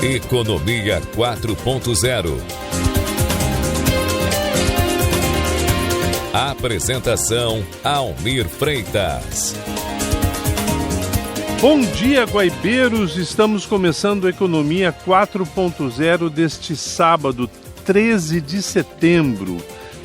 Economia 4.0. Apresentação: Almir Freitas. Bom dia, guaibeiros! Estamos começando a Economia 4.0 deste sábado, 13 de setembro.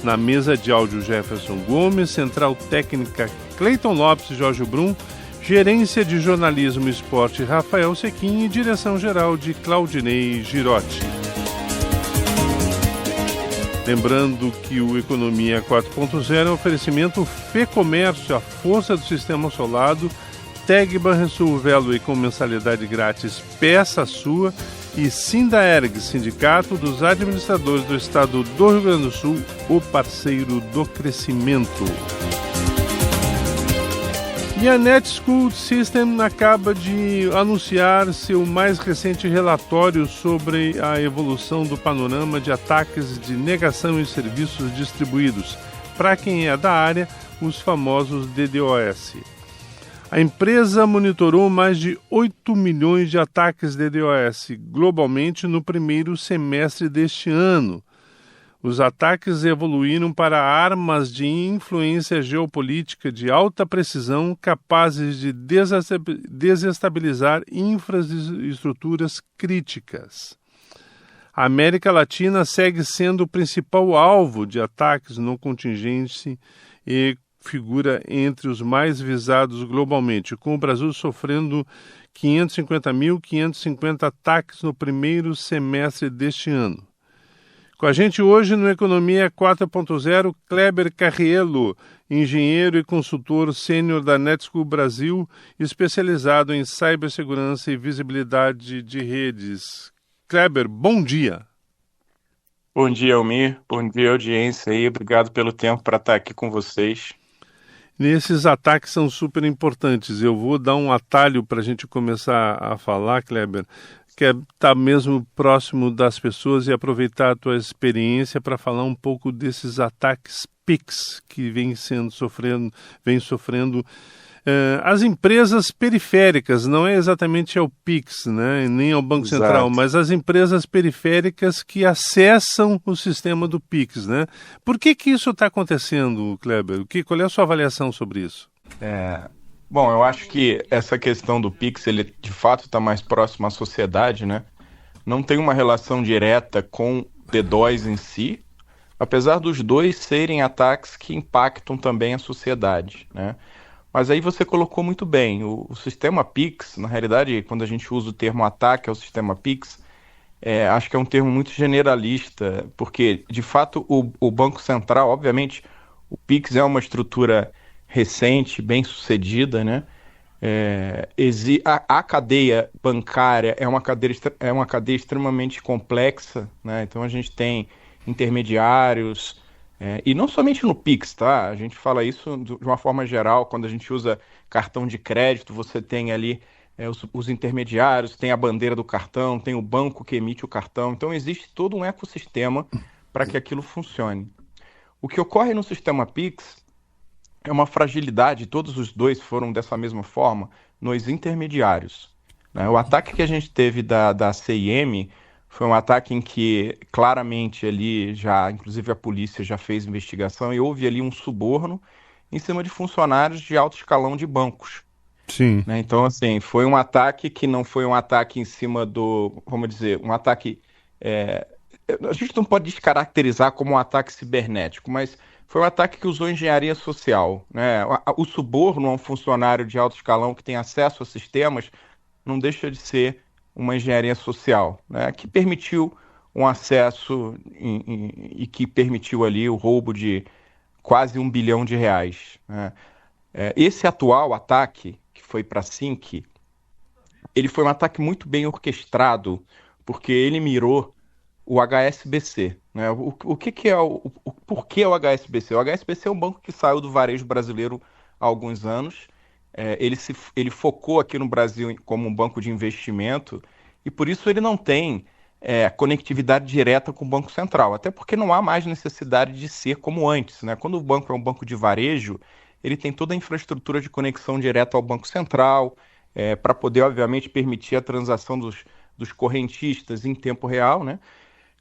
Na mesa de áudio, Jefferson Gomes, central técnica Cleiton Lopes e Jorge Brum, gerência de jornalismo e esporte Rafael Sequim e direção geral de Claudinei Girotti. Lembrando que o Economia 4.0 é um oferecimento Fê Comércio, a força do sistema solado, Teg Banrisul Velo e com mensalidade grátis, peça sua, e Sindaerg, Sindicato dos Administradores do Estado do Rio Grande do Sul, o parceiro do crescimento. E a NetSchool System acaba de anunciar seu mais recente relatório sobre a evolução do panorama de ataques de negação em serviços distribuídos. Para quem é da área, os famosos DDoS. A empresa monitorou mais de 8 milhões de ataques DDoS globalmente no primeiro semestre deste ano. Os ataques evoluíram para armas de influência geopolítica de alta precisão capazes de desestabilizar infraestruturas críticas. A América Latina segue sendo o principal alvo de ataques no contingente e figura entre os mais visados globalmente, com o Brasil sofrendo 550.550 ataques no primeiro semestre deste ano. Com a gente hoje no Economia 4.0, Kleber Carriello, engenheiro e consultor sênior da NetSchool Brasil, especializado em cibersegurança e visibilidade de redes. Kleber, bom dia. Bom dia, Almir. Bom dia, audiência aí. Obrigado pelo tempo para estar aqui com vocês. Esses ataques são super importantes. Eu vou dar um atalho para a gente começar a falar, Kleber, que é estar mesmo próximo das pessoas e aproveitar a tua experiência para falar um pouco desses ataques PIX que vem sofrendo as empresas periféricas. Não é exatamente ao PIX, né, nem ao Banco Exato. Central, mas as empresas periféricas que acessam o sistema do PIX, né? Por que isso está acontecendo, Kleber? Qual é a sua avaliação sobre isso? Bom, eu acho que essa questão do PIX, ele de fato está mais próximo à sociedade, né? Não tem uma relação direta com DDoS em si, apesar dos dois serem ataques que impactam também a sociedade, né? Mas aí você colocou muito bem, o sistema PIX, na realidade, quando a gente usa o termo ataque ao sistema PIX, acho que é um termo muito generalista, porque, de fato, o Banco Central, obviamente, o PIX é uma estrutura recente, bem sucedida, né? A cadeia bancária é uma cadeia extremamente complexa, né? Então a gente tem intermediários, e não somente no PIX, tá? A gente fala isso de uma forma geral, quando a gente usa cartão de crédito, você tem ali os intermediários, tem a bandeira do cartão, tem o banco que emite o cartão, então existe todo um ecossistema para que aquilo funcione. O que ocorre no sistema PIX é uma fragilidade, todos os dois foram dessa mesma forma, nos intermediários, né? O ataque que a gente teve da CIM foi um ataque em que claramente ali inclusive a polícia já fez investigação e houve ali um suborno em cima de funcionários de alto escalão de bancos. Sim. Né? Então, assim, foi um ataque que não foi um ataque em cima vamos dizer, um ataque... a gente não pode descaracterizar como um ataque cibernético, mas foi um ataque que usou engenharia social, né? O suborno a um funcionário de alto escalão que tem acesso a sistemas não deixa de ser uma engenharia social, né? Que permitiu um acesso e que permitiu ali o roubo de quase R$1 bilhão, né? Esse atual ataque, que foi para a Sync, ele foi um ataque muito bem orquestrado, porque ele mirou o HSBC, né? Por que o HSBC? O HSBC é um banco que saiu do varejo brasileiro há alguns anos. Ele focou aqui no Brasil como um banco de investimento e por isso ele não tem conectividade direta com o Banco Central, até porque não há mais necessidade de ser como antes, né? Quando o banco é um banco de varejo, ele tem toda a infraestrutura de conexão direta ao Banco Central, para poder, obviamente, permitir a transação dos correntistas em tempo real, né?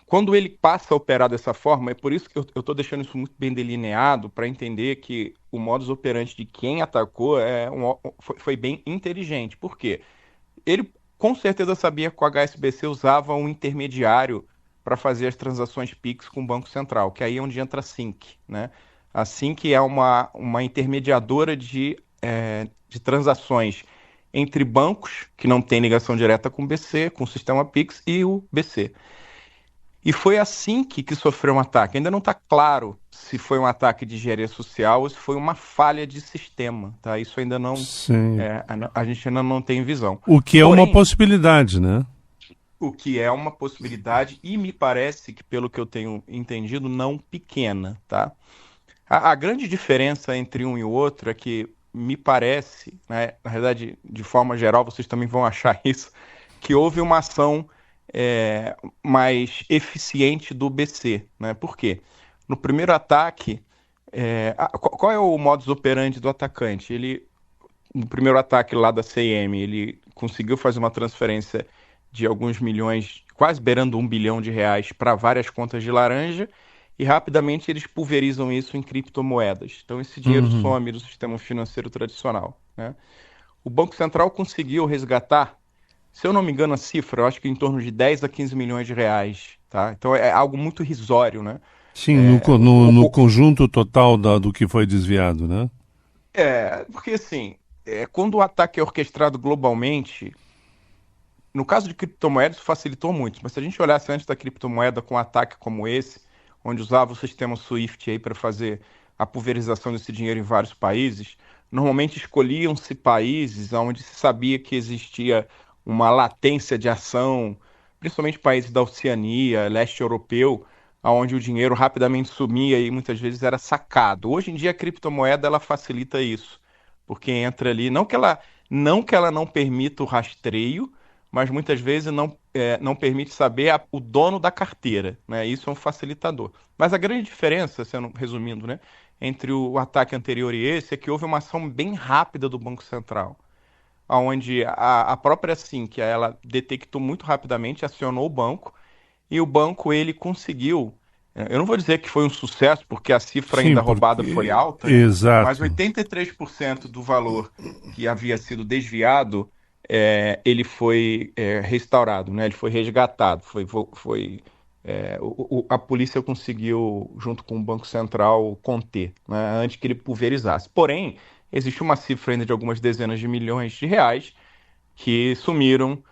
Quando ele passa a operar dessa forma, é por isso que eu estou deixando isso muito bem delineado para entender que o modus operandi de quem atacou foi bem inteligente. Por quê? Ele com certeza sabia que o HSBC usava um intermediário para fazer as transações Pix com o Banco Central, que aí é onde entra a Sinq, né? A Sinq é uma intermediadora de transações entre bancos que não tem ligação direta com o BC, com o sistema Pix e o BC. E foi assim que sofreu um ataque. Ainda não está claro se foi um ataque de engenharia social ou se foi uma falha de sistema, tá? Isso ainda não... a gente ainda não tem visão. O que é uma possibilidade, né? O que é uma possibilidade e me parece que, pelo que eu tenho entendido, não pequena, tá? A grande diferença entre um e o outro é que me parece, né, na verdade, de forma geral, vocês também vão achar isso, que houve uma ação mais eficiente do BC, né? Por quê? No primeiro ataque, qual é o modus operandi do atacante? No primeiro ataque lá da CM, ele conseguiu fazer uma transferência de alguns milhões, quase beirando R$ 1 bilhão para várias contas de laranja, e rapidamente eles pulverizam isso em criptomoedas. Então esse dinheiro some do sistema financeiro tradicional, né? O Banco Central conseguiu resgatar, se eu não me engano a cifra, eu acho que em torno de 10 a 15 milhões de reais, tá? Então é algo muito irrisório, né? Sim, no conjunto total do que foi desviado, né? Porque assim, quando o ataque é orquestrado globalmente, no caso de criptomoedas facilitou muito, mas se a gente olhasse antes da criptomoeda com um ataque como esse, onde usava o sistema SWIFT aí para fazer a pulverização desse dinheiro em vários países, normalmente escolhiam-se países onde se sabia que existia uma latência de ação, principalmente países da Oceania, leste europeu, onde o dinheiro rapidamente sumia e muitas vezes era sacado. Hoje em dia a criptomoeda ela facilita isso, porque entra ali, não que ela não permita o rastreio, mas muitas vezes não permite saber o dono da carteira, né? Isso é um facilitador. Mas a grande diferença, resumindo, né, entre o ataque anterior e esse, é que houve uma ação bem rápida do Banco Central, onde a própria Sinqia, ela detectou muito rapidamente, acionou o banco, e o banco ele conseguiu, eu não vou dizer que foi um sucesso, porque a cifra ainda roubada foi alta, né? Exato. Mas 83% do valor que havia sido desviado, ele foi restaurado, né? Ele foi resgatado, a polícia conseguiu, junto com o Banco Central, conter, né, antes que ele pulverizasse. Porém, existe uma cifra ainda de algumas dezenas de milhões de reais que sumiram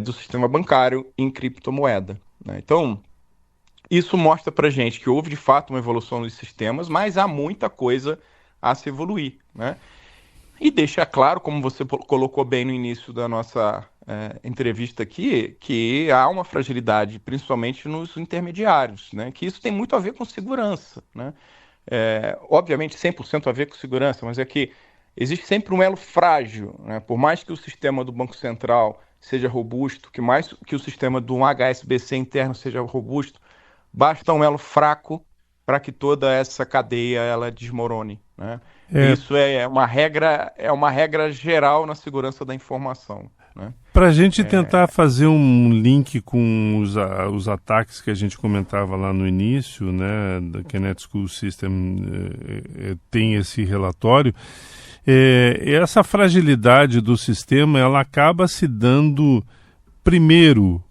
do sistema bancário em criptomoeda, né? Então, isso mostra pra gente que houve de fato uma evolução dos sistemas, mas há muita coisa a se evoluir, né? E deixa claro, como você colocou bem no início da nossa entrevista aqui, que há uma fragilidade, principalmente nos intermediários, né? Que isso tem muito a ver com segurança, né? Obviamente 100% a ver com segurança, mas é que existe sempre um elo frágil, né? Por mais que o sistema do Banco Central seja robusto, que o sistema do HSBC interno seja robusto, basta um elo fraco para que toda essa cadeia ela desmorone, né? Isso é uma regra geral na segurança da informação, né? Para a gente tentar fazer um link com os ataques que a gente comentava lá no início, né, da Kenneth School System tem esse relatório, essa fragilidade do sistema ela acaba se dando primeiro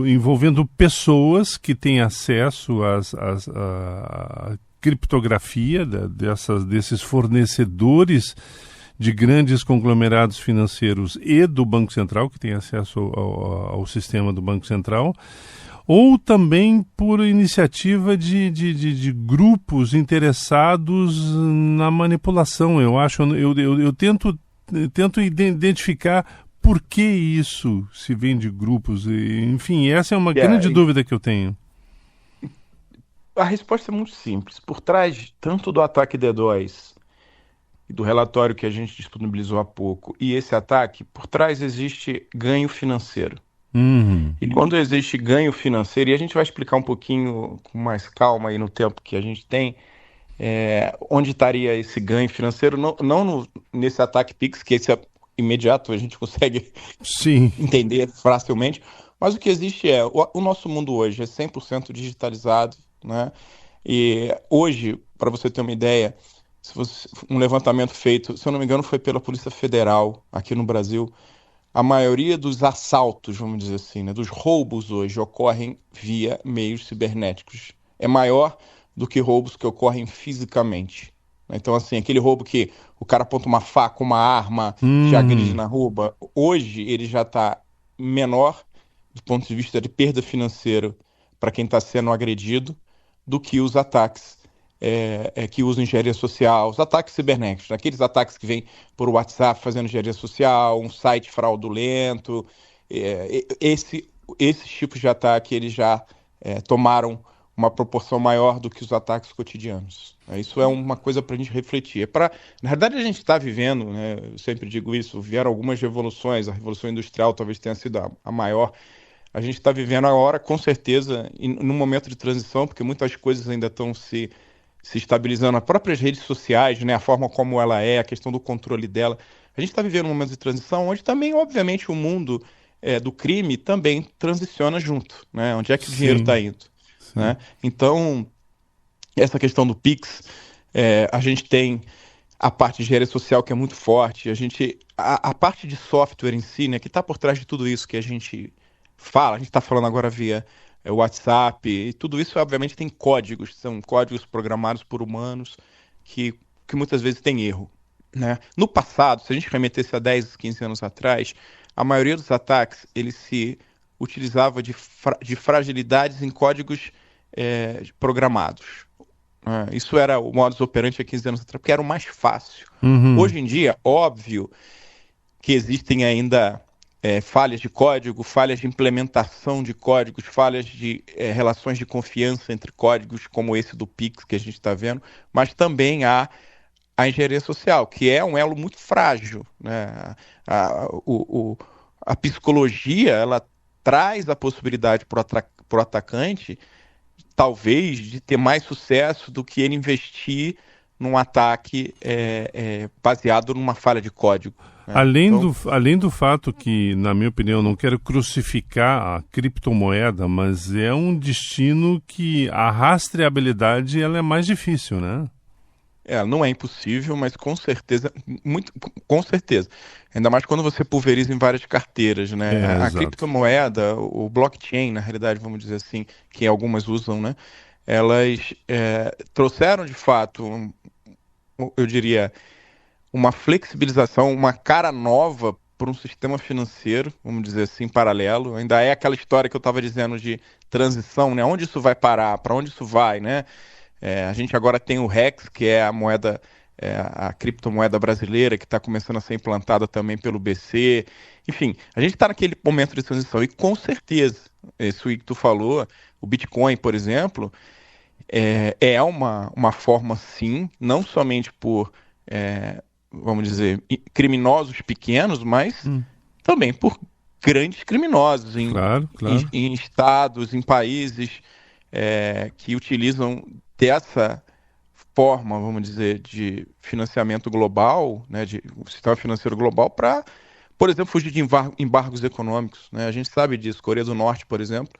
envolvendo pessoas que têm acesso à criptografia desses fornecedores de grandes conglomerados financeiros e do Banco Central, que tem acesso ao sistema do Banco Central, ou também por iniciativa de grupos interessados na manipulação. Eu tento identificar por que isso se vem de grupos. Enfim, essa é uma grande dúvida que eu tenho. A resposta é muito simples. Por trás tanto do ataque DDoS e do relatório que a gente disponibilizou há pouco e esse ataque, por trás existe ganho financeiro. E quando existe ganho financeiro, e a gente vai explicar um pouquinho com mais calma aí no tempo que a gente tem, onde estaria esse ganho financeiro, não nesse ataque Pix, que esse imediato, a gente consegue Sim. entender facilmente, mas o que existe o nosso mundo hoje é 100% digitalizado, né? E hoje, para você ter uma ideia, um levantamento feito, se eu não me engano, foi pela Polícia Federal aqui no Brasil, a maioria dos assaltos, vamos dizer assim, né, dos roubos hoje ocorrem via meios cibernéticos. É maior do que roubos que ocorrem fisicamente. Então, assim, aquele roubo que o cara aponta uma faca, uma arma, te agride na rua, hoje ele já está menor do ponto de vista de perda financeira para quem está sendo agredido do que os ataques que usam engenharia social, os ataques cibernéticos, aqueles ataques que vêm por WhatsApp fazendo engenharia social, um site fraudulento, esses tipos de ataque eles já tomaram uma proporção maior do que os ataques cotidianos. Isso é uma coisa para a gente refletir. Na verdade, a gente está vivendo, né, eu sempre digo isso, vieram algumas revoluções, a Revolução Industrial talvez tenha sido a maior. A gente está vivendo agora, com certeza, num momento de transição, porque muitas coisas ainda estão se estabilizando. As próprias redes sociais, né, a forma como ela é, a questão do controle dela. A gente está vivendo um momento de transição onde também, obviamente, o mundo do crime também transiciona junto, né? Onde é que o dinheiro está indo? Né? Então, essa questão do Pix, a gente tem a parte de engenharia social que é muito forte, a parte de software em si, né, que está por trás de tudo isso que a gente fala, a gente está falando agora via WhatsApp, e tudo isso obviamente tem códigos, são códigos programados por humanos que muitas vezes tem erro. Né? No passado, se a gente remetesse a 10, 15 anos atrás, a maioria dos ataques ele se utilizava de fragilidades em códigos programados. Isso era o modus operandi há 15 anos atrás, porque era o mais fácil. Hoje em dia, óbvio que existem ainda falhas de código, falhas de implementação de códigos, falhas de relações de confiança entre códigos, como esse do Pix que a gente está vendo, mas também há a engenharia social, que é um elo muito frágil. Né? A psicologia, ela traz a possibilidade para o atacante, talvez, de ter mais sucesso do que ele investir num ataque baseado numa falha de código. Né? Além do fato que, na minha opinião, não quero crucificar a criptomoeda, mas é um destino que a rastreabilidade ela é mais difícil, né? Não é impossível, mas com certeza, com certeza. Ainda mais quando você pulveriza em várias carteiras, né? A criptomoeda, o blockchain, na realidade, vamos dizer assim, que algumas usam, né? Elas trouxeram, de fato, eu diria, uma flexibilização, uma cara nova para um sistema financeiro, vamos dizer assim, paralelo. Ainda é aquela história que eu estava dizendo de transição, né? Onde isso vai parar? Para onde isso vai, né? A gente agora tem o Rex, que é a moeda, a criptomoeda brasileira, que está começando a ser implantada também pelo BC. Enfim, a gente está naquele momento de transição. E com certeza, isso que tu falou, o Bitcoin, por exemplo, é uma forma, sim, não somente por, vamos dizer, criminosos pequenos, mas também por grandes criminosos em estados, em países que utilizam dessa forma, vamos dizer, de financiamento global, né, de sistema financeiro global, para, por exemplo, fugir de embargos econômicos. Né? A gente sabe disso. Coreia do Norte, por exemplo,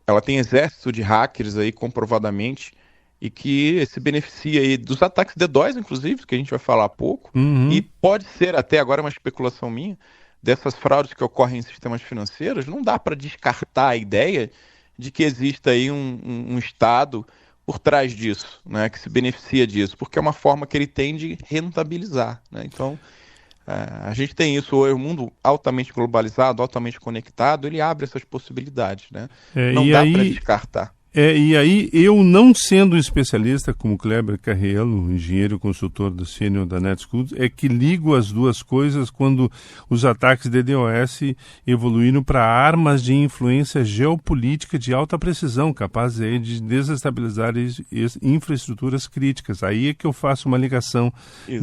ela tem exército de hackers aí, comprovadamente, e que se beneficia aí dos ataques DDoS, inclusive, que a gente vai falar há pouco, e pode ser até agora uma especulação minha, dessas fraudes que ocorrem em sistemas financeiros, não dá para descartar a ideia de que exista aí um Estado por trás disso, né, que se beneficia disso, porque é uma forma que ele tem de rentabilizar. Né? Então, a gente tem isso hoje, um mundo altamente globalizado, altamente conectado, ele abre essas possibilidades. Né? Não dá para descartar. E aí, eu não sendo um especialista como Kleber Carriello, engenheiro e consultor da sênior da Netscout, é que ligo as duas coisas quando os ataques de DDoS evoluíram para armas de influência geopolítica de alta precisão, capazes aí de desestabilizar infraestruturas críticas. Aí é que eu faço uma ligação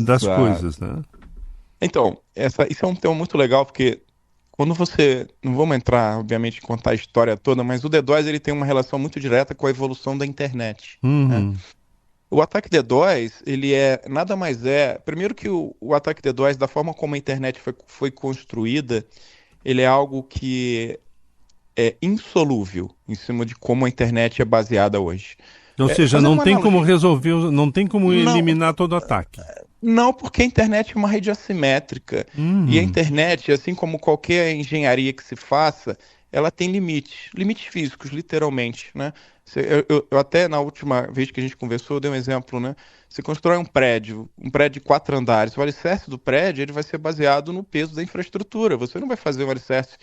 das coisas, né? Então, isso é um tema muito legal, porque quando você... Não vamos entrar, obviamente, em contar a história toda, mas o DDoS ele tem uma relação muito direta com a evolução da internet. Né? O ataque DDoS, ele nada mais primeiro que o ataque DDoS, da forma como a internet foi construída, ele é algo que é insolúvel em cima de como a internet é baseada hoje. Ou seja, não tem como resolver, não tem como eliminar todo o ataque. Não, porque a internet é uma rede assimétrica. E a internet, assim como qualquer engenharia que se faça, ela tem limites físicos, literalmente, né? Eu até na última vez que a gente conversou, eu dei um exemplo, né? Você constrói um prédio de 4 andares, o alicerce do prédio ele vai ser baseado no peso da infraestrutura. Você não vai fazer um alicerce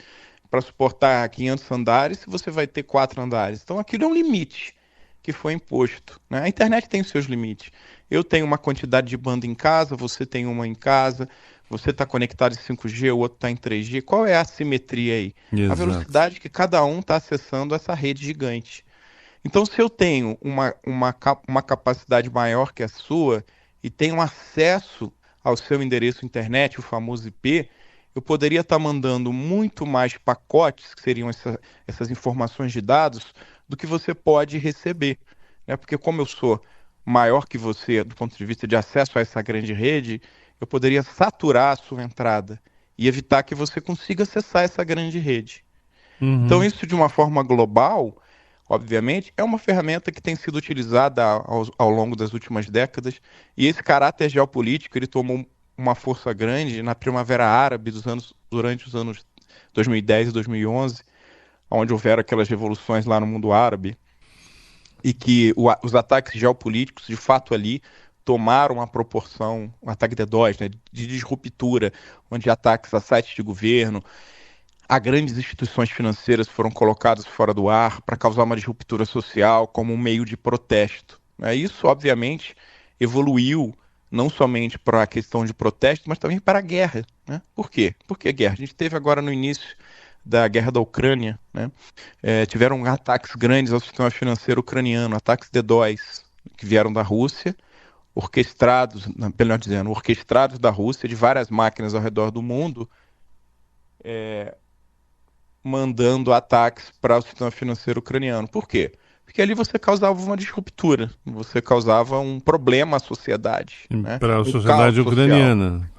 para suportar 500 andares se você vai ter 4 andares. Então aquilo é um limite que foi imposto, né? A internet tem os seus limites. Eu tenho uma quantidade de banda em casa, você tem uma em casa, você está conectado em 5G, o outro está em 3G. Qual é a assimetria aí? Exato. A velocidade que cada um está acessando essa rede gigante. Então, se eu tenho uma capacidade maior que a sua e tenho acesso ao seu endereço internet, o famoso IP, eu poderia estar mandando muito mais pacotes, que seriam essas informações de dados, do que você pode receber, né? Porque como eu sou maior que você do ponto de vista de acesso a essa grande rede, eu poderia saturar a sua entrada e evitar que você consiga acessar essa grande rede. Então isso de uma forma global, obviamente, é uma ferramenta que tem sido utilizada ao longo das últimas décadas, e esse caráter geopolítico ele tomou uma força grande na Primavera Árabe durante os anos 2010 e 2011, onde houveram aquelas revoluções lá no mundo árabe, e que os ataques geopolíticos, de fato, ali tomaram uma proporção, um ataque DDoS, né, de disruptura, onde ataques a sites de governo, a grandes instituições financeiras foram colocadas fora do ar para causar uma disruptura social como um meio de protesto, né? Isso, obviamente, evoluiu não somente para a questão de protesto, mas também para a guerra, né? Por quê? Por que guerra? A gente teve agora no início da guerra da Ucrânia, né? Tiveram ataques grandes ao sistema financeiro ucraniano, ataques DDoS, que vieram da Rússia, orquestrados da Rússia, de várias máquinas ao redor do mundo, mandando ataques para o sistema financeiro ucraniano. Por quê? Porque ali você causava uma disruptura, você causava um problema à sociedade. Né? Para a sociedade ucraniana.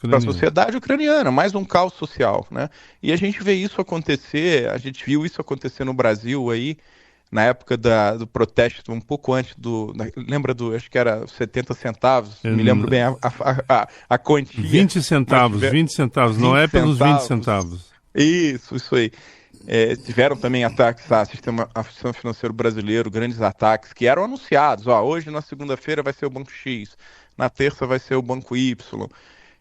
Para a sociedade ucraniana, mais um caos social. Né? E a gente vê isso acontecer, a gente viu isso acontecer no Brasil aí, na época do protesto, um pouco antes lembra acho que era 70 centavos, me lembro bem a quantia. 20 centavos, 20 centavos, não é pelos 20 centavos. Isso aí. Tiveram também ataques ao sistema financeiro brasileiro, grandes ataques, que eram anunciados. Hoje, na segunda-feira, vai ser o Banco X, na terça vai ser o Banco Y.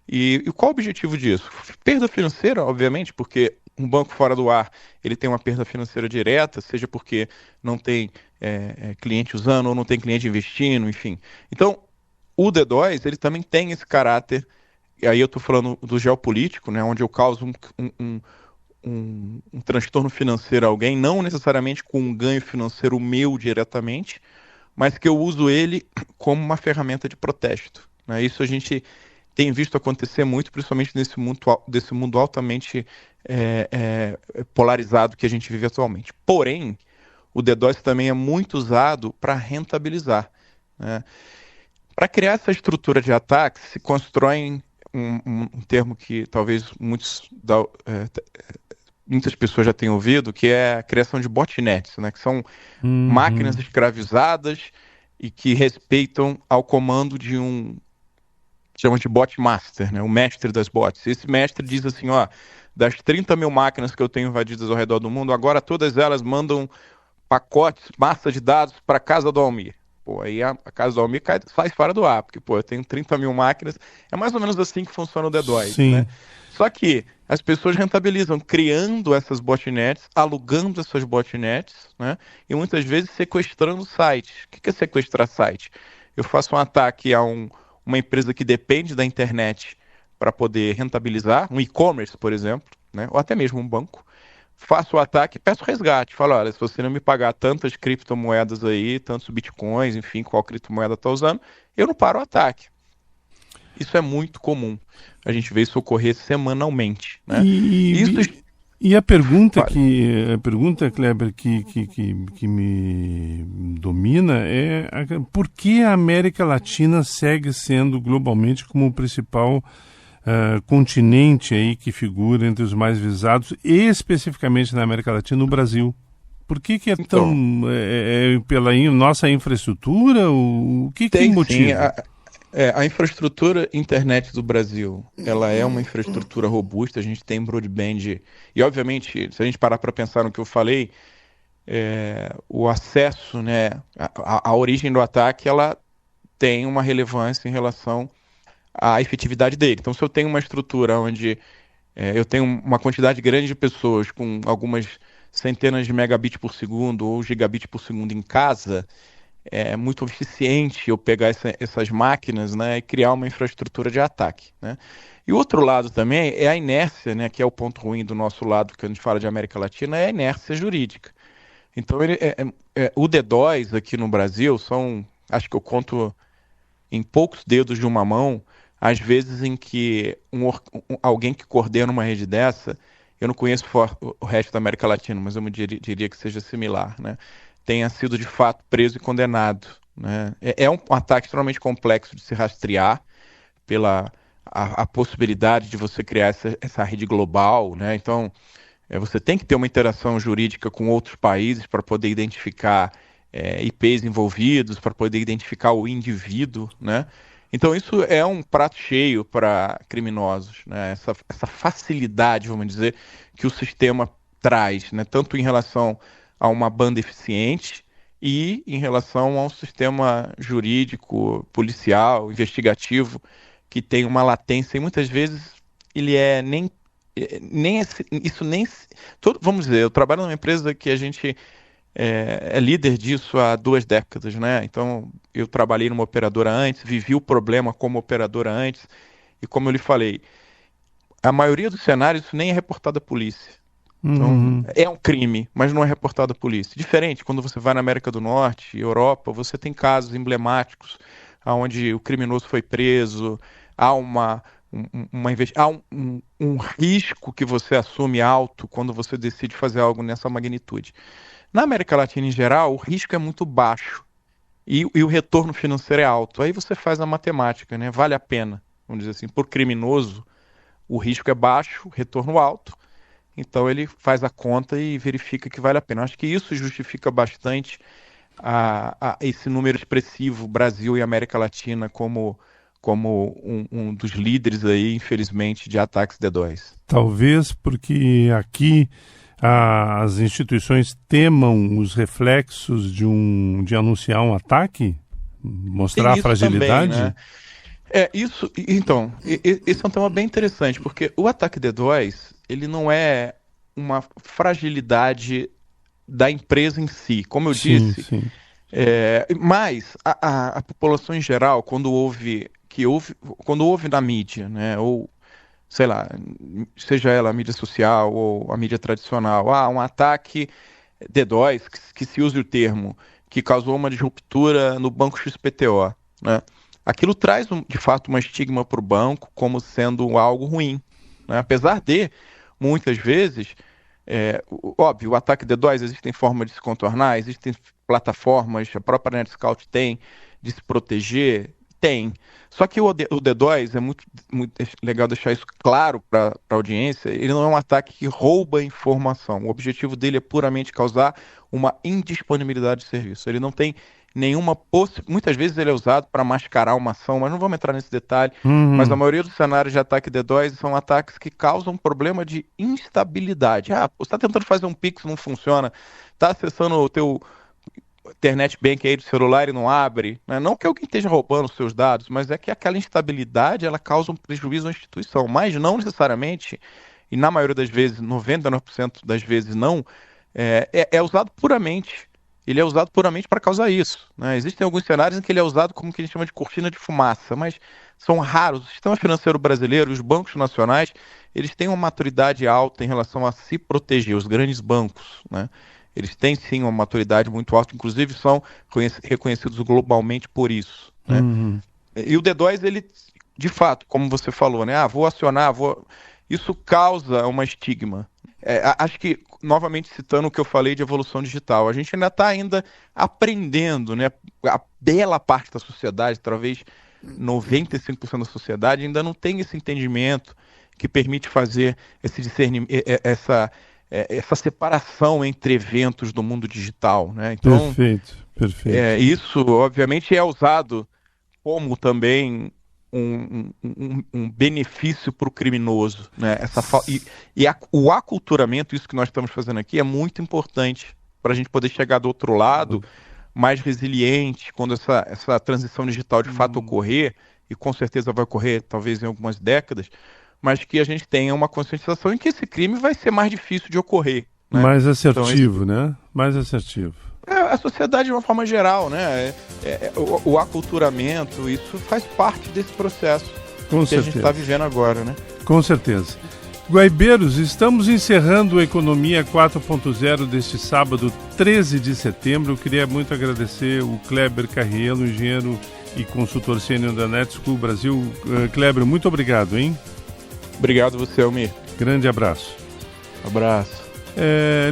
E qual o objetivo disso? Perda financeira, obviamente, porque um banco fora do ar ele tem uma perda financeira direta, seja porque não tem cliente usando ou não tem cliente investindo, enfim. Então, o DDoS ele também tem esse caráter, e aí eu estou falando do geopolítico, né, onde eu causo um transtorno financeiro a alguém, não necessariamente com um ganho financeiro meu diretamente, mas que eu uso ele como uma ferramenta de protesto. Né? Isso a gente tem visto acontecer muito, principalmente desse mundo altamente polarizado que a gente vive atualmente. Porém, o DDoS também é muito usado para rentabilizar. Né? Para criar essa estrutura de ataques, se constroem um termo que talvez muitas pessoas já tenham ouvido, que é a criação de botnets, né? Que são máquinas escravizadas e que respeitam ao comando de chamamos de bot master, né? O mestre das bots. Esse mestre diz assim, das 30 mil máquinas que eu tenho invadidas ao redor do mundo, agora todas elas mandam pacotes, massa de dados para a casa do Almir. Aí a casa do Almir sai fora do ar, porque eu tenho 30 mil máquinas. É mais ou menos assim que funciona o DDoS, Sim. Né? Só que as pessoas rentabilizam criando essas botnets, alugando essas botnets, né? E muitas vezes sequestrando sites. O que é sequestrar site? Eu faço um ataque a uma empresa que depende da internet para poder rentabilizar, um e-commerce, por exemplo, né? Ou até mesmo um banco. Faço o ataque e peço resgate. Falo, olha, se você não me pagar tantas criptomoedas aí, tantos bitcoins, enfim, qual criptomoeda está usando, eu não paro o ataque. Isso é muito comum. A gente vê isso ocorrer semanalmente. Né? E a pergunta Kleber, que me domina é por que a América Latina segue sendo globalmente como o principal continente aí que figura entre os mais visados, e especificamente na América Latina, no Brasil? Por que é tão... pela nossa infraestrutura? O que motiva? Sim, a infraestrutura internet do Brasil, ela é uma infraestrutura robusta, a gente tem broadband, e obviamente, se a gente parar para pensar no que eu falei, o acesso, né, a origem do ataque, ela tem uma relevância em relação à efetividade dele. Então, se eu tenho uma estrutura onde eu tenho uma quantidade grande de pessoas com algumas centenas de megabits por segundo ou gigabits por segundo em casa, é muito eficiente eu pegar essas máquinas, né, e criar uma infraestrutura de ataque, né? E o outro lado também é a inércia, né, que é o ponto ruim do nosso lado, que a gente fala de América Latina, é a inércia jurídica. Então, o DDoS aqui no Brasil acho que eu conto em poucos dedos de uma mão, às vezes em que alguém que coordena uma rede dessa, eu não conheço o resto da América Latina, mas eu diria que seja similar, né, tenha sido de fato preso e condenado, né? É um ataque extremamente complexo de se rastrear pela a possibilidade de você criar essa rede global, né? Então, você tem que ter uma interação jurídica com outros países para poder identificar IPs envolvidos, para poder identificar o indivíduo, né? Então, isso é um prato cheio para criminosos, né? Essa facilidade, vamos dizer, que o sistema traz, né? Tanto em relação a uma banda eficiente e em relação ao sistema jurídico, policial, investigativo, que tem uma latência e muitas vezes ele vamos dizer, eu trabalho numa empresa que a gente é líder disso há 2 décadas, né? Então eu trabalhei numa operadora antes, vivi o problema como operadora antes, e como eu lhe falei, a maioria dos cenários isso nem é reportado à polícia. Então, é um crime, mas não é reportado à polícia. Diferente, quando você vai na América do Norte, Europa, você tem casos emblemáticos onde o criminoso foi preso, há um risco que você assume alto quando você decide fazer algo nessa magnitude. Na América Latina, em geral, o risco é muito baixo e o retorno financeiro é alto. Aí você faz a matemática, né? Vale a pena, vamos dizer assim, por criminoso, o risco é baixo, retorno alto. Então ele faz a conta e verifica que vale a pena. Acho que isso justifica bastante esse número expressivo, Brasil e América Latina, como um dos líderes aí, infelizmente, de ataques DDoS. Talvez porque aqui as instituições temam os reflexos de anunciar um ataque, mostrar a fragilidade. Também, né? Então, esse é um tema bem interessante, porque o ataque DDoS, ele não é uma fragilidade da empresa em si, como eu disse. Sim. Mas a população em geral, quando ouve na mídia, né, ou sei lá, seja ela a mídia social ou a mídia tradicional, um ataque DDoS, que se use o termo, que causou uma disruptura no banco XPTO, né? Aquilo traz, de fato, uma estigma para o banco como sendo algo ruim, né? Apesar de, muitas vezes, óbvio, o ataque DDoS existem formas de se contornar, existem plataformas, a própria NetScout tem, de se proteger, tem. Só que o DDoS, é muito legal deixar isso claro para a audiência, ele não é um ataque que rouba informação. O objetivo dele é puramente causar uma indisponibilidade de serviço. Ele não tem nenhuma muitas vezes ele é usado para mascarar uma ação, mas não vamos entrar nesse detalhe. Mas a maioria dos cenários de ataque DDoS são ataques que causam um problema de instabilidade. Você está tentando fazer um Pix, não funciona, está acessando o teu internet bank aí do celular e não abre, né? Não que alguém esteja roubando os seus dados, mas é que aquela instabilidade ela causa um prejuízo à instituição, mas não necessariamente, e na maioria das vezes, 99% das vezes não, é usado puramente. Ele é usado puramente para causar isso, né? Existem alguns cenários em que ele é usado como que a gente chama de cortina de fumaça, mas são raros. O sistema financeiro brasileiro, os bancos nacionais, eles têm uma maturidade alta em relação a se proteger, os grandes bancos, né? Eles têm sim uma maturidade muito alta, inclusive são reconhecidos globalmente por isso, né? E o DDoS, ele, de fato, como você falou, né? Vou acionar, isso causa uma estigma. acho que, novamente citando o que eu falei de evolução digital, a gente ainda está aprendendo, né? A bela parte da sociedade, talvez 95% da sociedade, ainda não tem esse entendimento que permite fazer esse discernimento, essa separação entre eventos do mundo digital, né? Então, perfeito. Isso, obviamente, é usado como também um benefício para o criminoso, né? O aculturamento, isso que nós estamos fazendo aqui, é muito importante para a gente poder chegar do outro lado mais resiliente quando essa transição digital de fato ocorrer, e com certeza vai ocorrer talvez em algumas décadas, mas que a gente tenha uma conscientização em que esse crime vai ser mais difícil de ocorrer. Né? Mais assertivo, né? Mais assertivo. A sociedade de uma forma geral, né? O aculturamento, isso faz parte desse processo que a gente está vivendo agora, né? Com certeza. Guaibeiros, estamos encerrando a Economia 4.0 deste sábado, 13 de setembro. Eu queria muito agradecer o Kleber Carriello, engenheiro e consultor sênior da Netschool Brasil. Kleber, muito obrigado, hein? Obrigado você, Almir. Grande abraço. Abraço.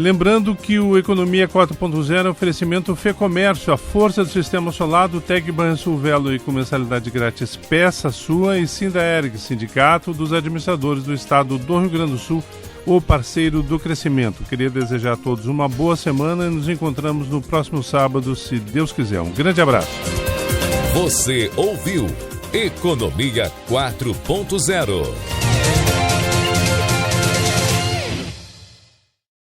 Lembrando que o Economia 4.0 é oferecimento Fê-Comércio, a força do sistema solar do TEG Banrisul Velo e com mensalidade grátis. Peça sua e Sindaerg, Sindicato dos Administradores do Estado do Rio Grande do Sul, o parceiro do crescimento. Queria desejar a todos uma boa semana e nos encontramos no próximo sábado, se Deus quiser. Um grande abraço. Você ouviu Economia 4.0.